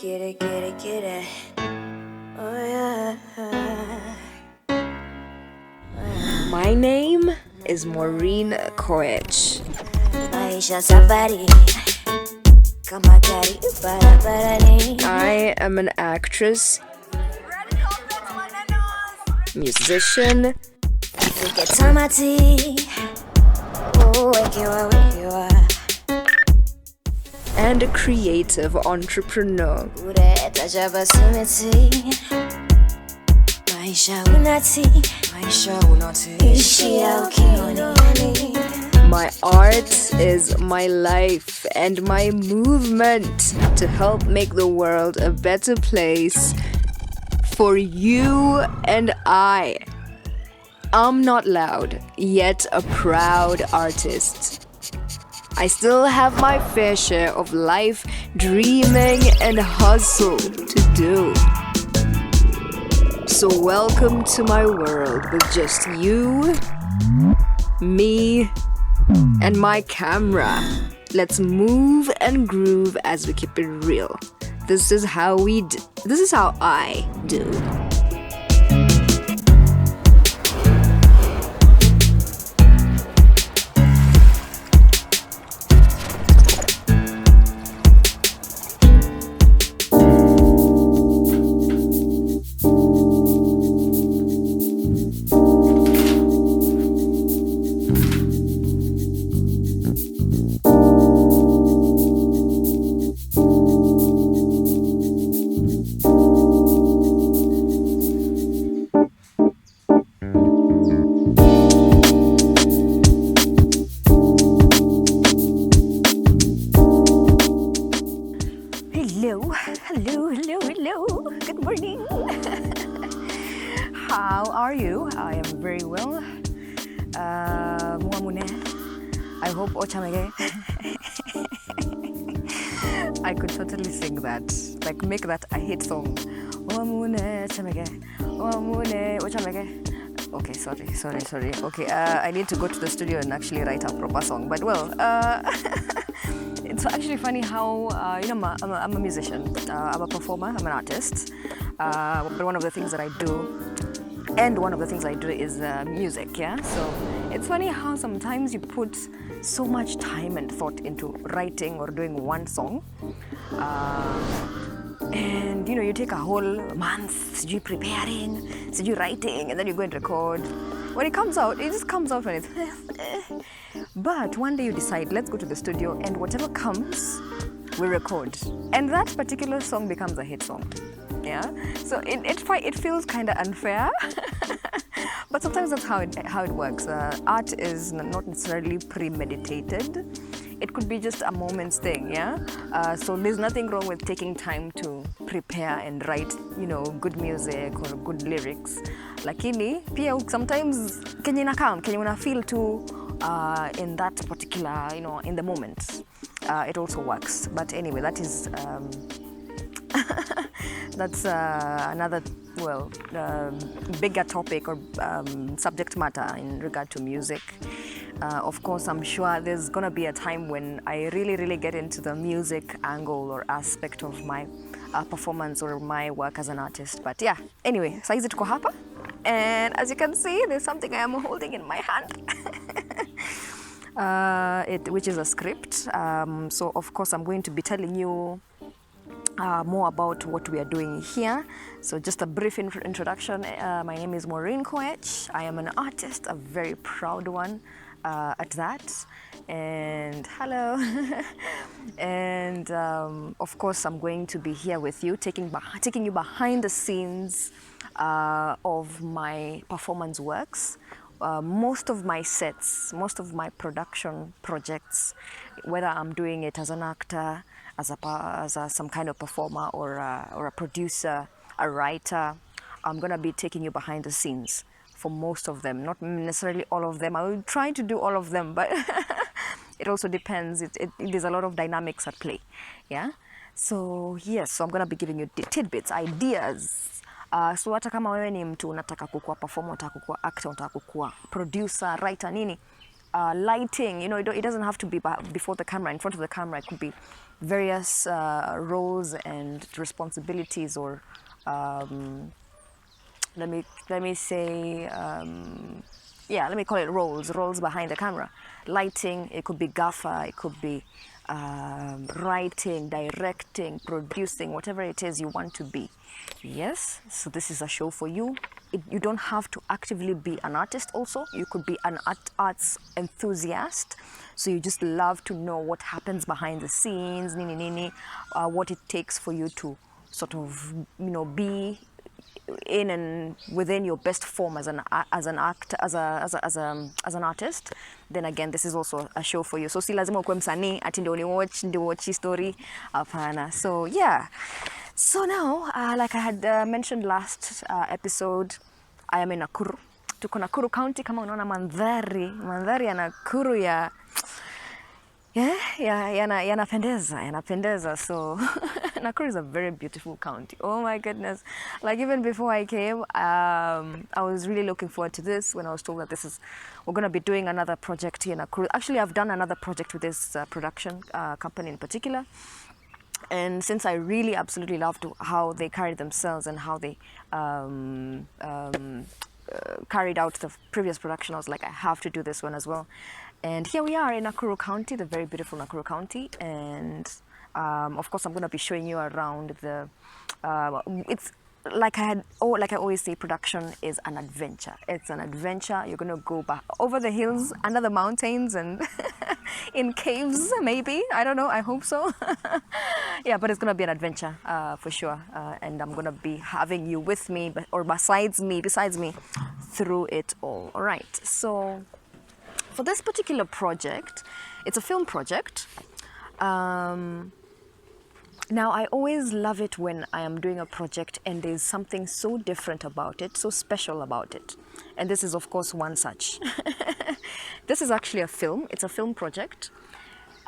Get it. Oh yeah. My name is Maureen-Koech. I am an actress, musician, and a creative entrepreneur. My art is my life and my movement to help make the world a better place for you and I. I'm not loud, yet a proud artist. I still have my fair share of life, dreaming and hustle to do. So welcome to my world with just you, me, and my camera. Let's move and groove as we keep it real. This is how I do. Hello. Good morning. How are you? I am very well. I hope Ochamege. I could totally sing that. Like make that a hit song. Okay, sorry. Okay, I need to go to the studio and actually write a proper song. But well, it's actually funny how, I'm a musician, I'm a performer, I'm an artist. But one of the things that I do is music, yeah? So it's funny how sometimes you put so much time and thought into writing or doing one song. And you take a whole month preparing, writing, and then you go and record. When it comes out, it just comes out when it's but one day you decide, let's go to the studio, and whatever comes, we record. And that particular song becomes a hit song. Yeah? So it feels kind of unfair. But sometimes that's how it works. Art is not necessarily premeditated. It could be just a moment's thing, yeah? So there's nothing wrong with taking time to prepare and write, good music or good lyrics. Lakini, pia sometimes kenye una feel to in that particular, in the moment, it also works. But anyway, that is that's another bigger topic or subject matter in regard to music. Of course, I'm sure there's gonna be a time when I really get into the music angle or aspect of my performance or my work as an artist. But yeah, anyway, saizi tuko hapa, and as you can see, there's something I am holding in my hand. Which is a script. So of course I'm going to be telling you more about what we are doing here. So just a brief introduction. My name is Maureen-Koech. I am an artist, a very proud one at that. And hello. And of course I'm going to be here with you, taking you behind the scenes of my performance works. Most of my sets, most of my production projects, whether I'm doing it as an actor, as some kind of performer or a producer, a writer, I'm gonna be taking you behind the scenes for most of them. Not necessarily all of them. I will try to do all of them, but it also depends. There's a lot of dynamics at play, yeah. So yes, so I'm gonna be giving you tidbits, ideas. So hata kama wewe ni mtu unataka kukua performer, unataka kukua actor, unataka kukua producer, writer, nini, lighting, it doesn't have to be before the camera, in front of the camera. It could be, various roles and responsibilities, or let me say, yeah, let me call it roles behind the camera. Lighting, it could be gaffer, it could be writing, directing, producing, whatever it is you want to be. Yes, so this is a show for you. You don't have to actively be an artist also. You could be an arts enthusiast. So you just love to know what happens behind the scenes, what it takes for you to sort of, be in and within your best form as an artist. Then again, this is also a show for you. So si lazima ukwe msanii ati ndio watch story, hapana. So yeah, so now like I had mentioned last episode, I am in Nakuru. Tuko Nakuru County. Kama unaona mandhari ya Nakuru yanapendeza. So Nakuru is a very beautiful county. Oh my goodness. Like even before I came, I was really looking forward to this when I was told that we're going to be doing another project here in Nakuru. Actually, I've done another project with this production company in particular. And since I really absolutely loved how they carried themselves and how they carried out the previous production, I was like, I have to do this one as well. And here we are in Nakuru County, the very beautiful Nakuru County. And of course, I'm going to be showing you around the. It's like I always say, production is an adventure. It's an adventure. You're going to go back over the hills, under the mountains, and in caves, maybe. I don't know. I hope so. Yeah, but it's going to be an adventure for sure. And I'm going to be having you with me, or besides me, through it all. All right. So for this particular project, it's a film project. Now, I always love it when I am doing a project and there's something so different about it, so special about it. And this is, of course, one such. This is actually a film. It's a film project.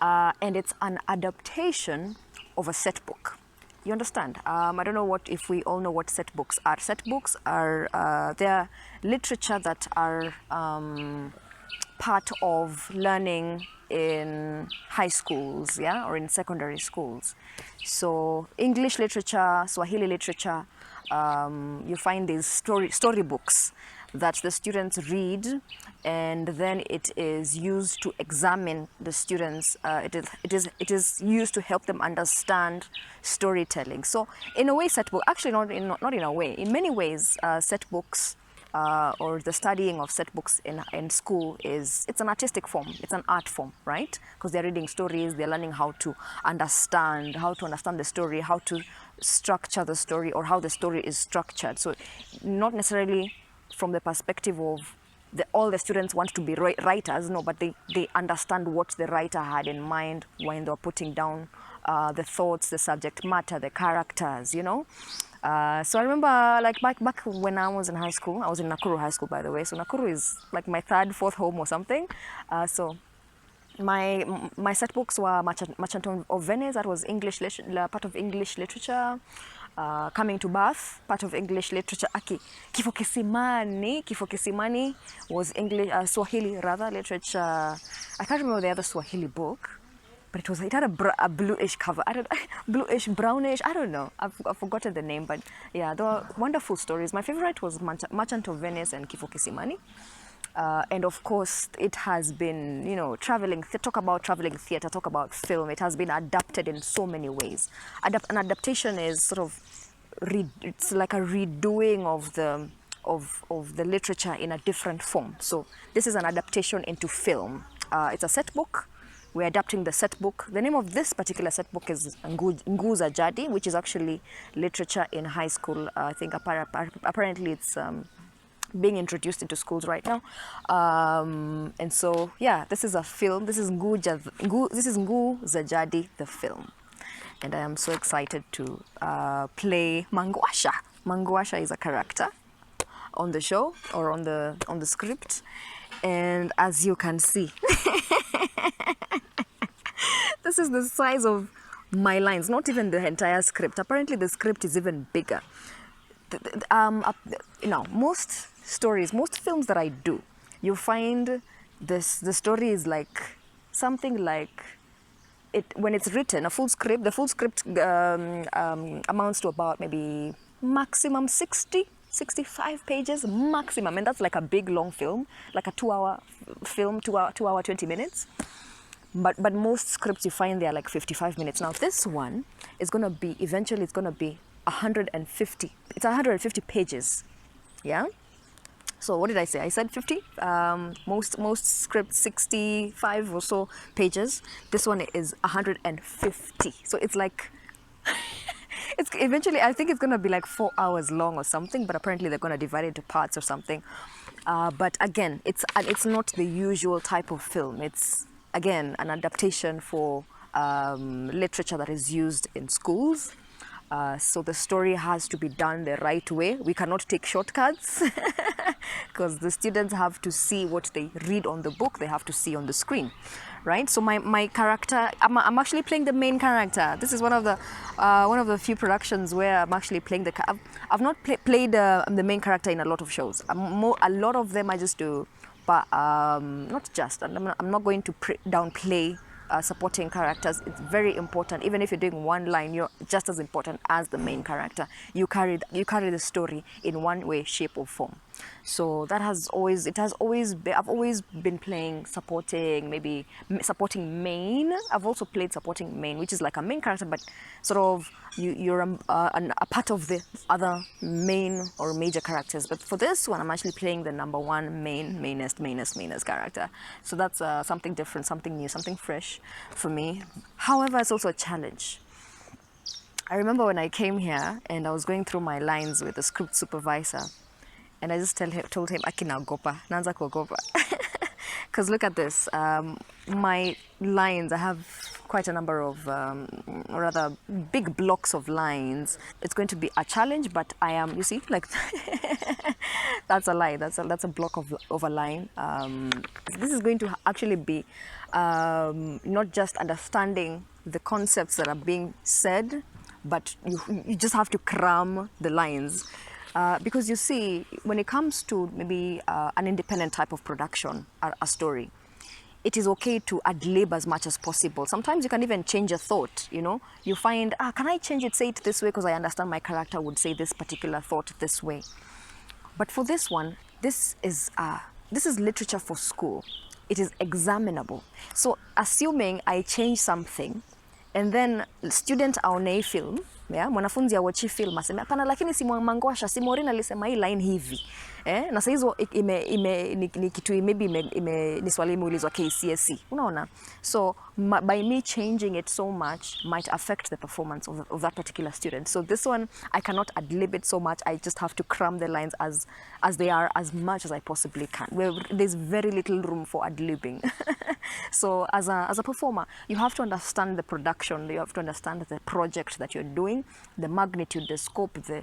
And it's an adaptation of a set book. You understand? I don't know if we all know what set books are. Set books are they're literature that are part of learning in high schools, yeah, or in secondary schools. So English literature, Swahili literature, you find these storybooks that the students read, and then it is used to examine the students. It is used to help them understand storytelling. So in a way, set book, actually not in a way, in many ways, set books or the studying of set books in school it's an artistic form, it's an art form, right? Because they're reading stories, they're learning how to understand the story, how to structure the story, or how the story is structured. So not necessarily from the perspective of all the students want to be writers, no, but they understand what the writer had in mind when they were putting down the thoughts, the subject matter, the characters, you know. So I remember, like back when I was in high school, I was in Nakuru High School, by the way. So Nakuru is like my third, fourth home or something. So my set books were Merchant of Venice, that was part of English literature. Coming to Birth, part of English literature. Kifo Kisimani was English, Swahili rather literature. I can't remember the other Swahili book, but it had a bluish cover. Bluish, brownish. I don't know. I've forgotten the name, but yeah, they were wonderful stories. My favorite was Merchant of Venice and Kifo Kisimani. And of course, it has been, talk about traveling theatre, talk about film. It has been adapted in so many ways. An adaptation is sort of, it's like a redoing of the literature in a different form. So this is an adaptation into film. It's a set book. We're adapting the set book. The name of this particular set book is Nguu za Jadi, which is actually literature in high school. I think apparently it's being introduced into schools right now. And so, yeah, this is a film. This is Nguu za Jadi, the film. And I am so excited to play Mangwasha. Mangwasha is a character on the show, or on the script. And as you can see, this is the size of my lines, not even the entire script. Apparently the script is even bigger. Most films that I do, you find the story is like something like when it's written, a full script, the full script amounts to about maybe maximum 65 pages maximum, and that's like a big long film, like a 2-hour film, 2 hour 20 minutes. But most scripts you find they are like 55 minutes. Now this one is going to be, eventually it's going to be 150. It's 150 pages. Yeah. So what did I say? I said 50. Most scripts 65 or so pages. This one is 150. So it's like it's eventually, I think it's going to be like 4 hours long or something, but apparently they're going to divide it into parts or something. But again, it's not the usual type of film. It's, again, an adaptation for literature that is used in schools. So the story has to be done the right way. We cannot take shortcuts because the students have to see what they read on the book, they have to see on the screen, right? So my character, I'm actually playing the main character. This is one of the few productions where I'm actually playing I've not played the main character in a lot of shows. A lot of them I just do, but not just. I'm not going to downplay supporting characters. It's very important. Even if you're doing one line, you're just as important as the main character. You carry the story in one way, shape, or form. So that has always I've always been playing supporting, maybe supporting main. I've also played supporting main, which is like a main character, but sort of you're a part of the other main or major characters. But for this one, I'm actually playing the number one mainest character. So that's something different, something new, something fresh for me. However, it's also a challenge. I remember when I came here and I was going through my lines with the script supervisor, and I just told him, akina gopa, nanza kuogopa. Because look at this, my lines, I have quite a number of rather big blocks of lines. It's going to be a challenge, but I am, you see, like, that's a lie, that's a block of a line. This is going to actually be not just understanding the concepts that are being said, but you just have to cram the lines. Because you see, when it comes to maybe an independent type of production, a story, it is okay to ad-lib as much as possible. Sometimes you can even change a thought, you know. You find, can I change it, say it this way, because I understand my character would say this particular thought this way. But for this one, this is literature for school. It is examinable. So assuming I change something, and then student aone film, yeah, mwanafunzi awachi film aseme hapana, lakini si Mangwasha, si Maureen alisema hii line hivi, na sasa hizo ni kitu maybe ni swali imeulizwa KCSE, unaona. So by me changing it so much might affect the performance of that particular student. So this one I cannot ad-lib it so much. I just have to cram the lines as they are, as much as I possibly can. There's very little room for ad-libbing. So as a performer, you have to understand the production, you have to understand the project that you're doing, the magnitude, the scope, the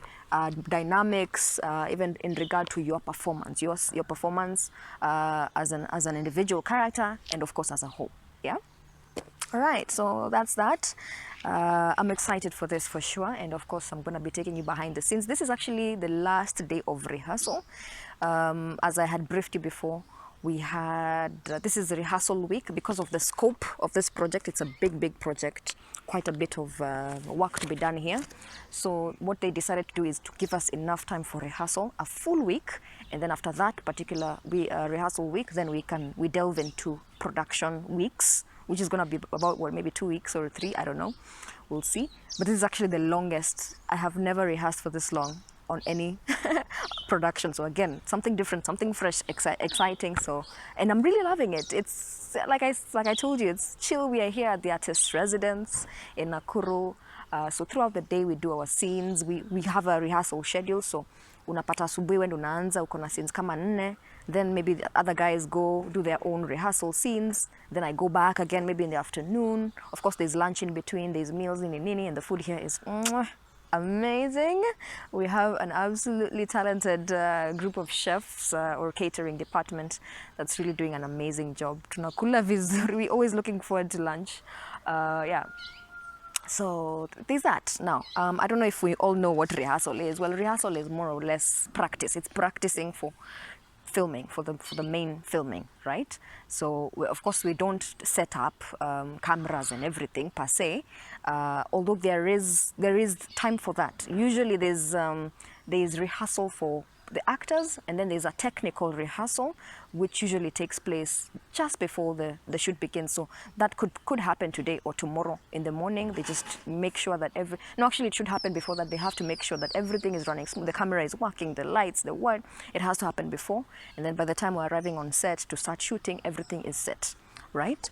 dynamics, even in regard to your performance, your performance as an individual character, and of course as a whole. Yeah. All right, so that's that. I'm excited for this for sure, and of course I'm going to be taking you behind the scenes. This is actually the last day of rehearsal. As I had briefed you before, we had this is the rehearsal week. Because of the scope of this project, it's a big project, quite a bit of work to be done here. So what they decided to do is to give us enough time for rehearsal, a full week, and then after that particular rehearsal week, then we delve into production weeks, which is going to be about maybe 2 weeks or 3, I don't know, we'll see. But this is actually the longest. I have never rehearsed for this long on any production. So again, something different, something fresh, exciting. So, and I'm really loving it. It's like I told you, it's chill. We are here at the artist's residence in Nakuru. So throughout the day we do our scenes. We have a rehearsal schedule. So unapata asubuhi wendo unaanza uko na scenes kama 4, then maybe the other guys go do their own rehearsal scenes, then I go back again maybe in the afternoon. Of course there's lunch in between, there's meals in nini, and the food here is amazing. We have an absolutely talented group of chefs or catering department that's really doing an amazing job. Tunakula vizuri. We're always looking forward to lunch. Yeah. So there's that. Now, I don't know if we all know what rehearsal is. Well, rehearsal is more or less practice. It's practicing for filming, for the main filming, right? So of course we don't set up cameras and everything per se, although there is time for that. Usually there's rehearsal for the actors, and then there's a technical rehearsal which usually takes place just before the shoot begins. So that could happen today or tomorrow in the morning. They just make sure that actually it should happen before that. They have to make sure that everything is running smooth, the camera is working, the lights, the what, it has to happen before, and then by the time we're arriving on set to start shooting, everything is set, right?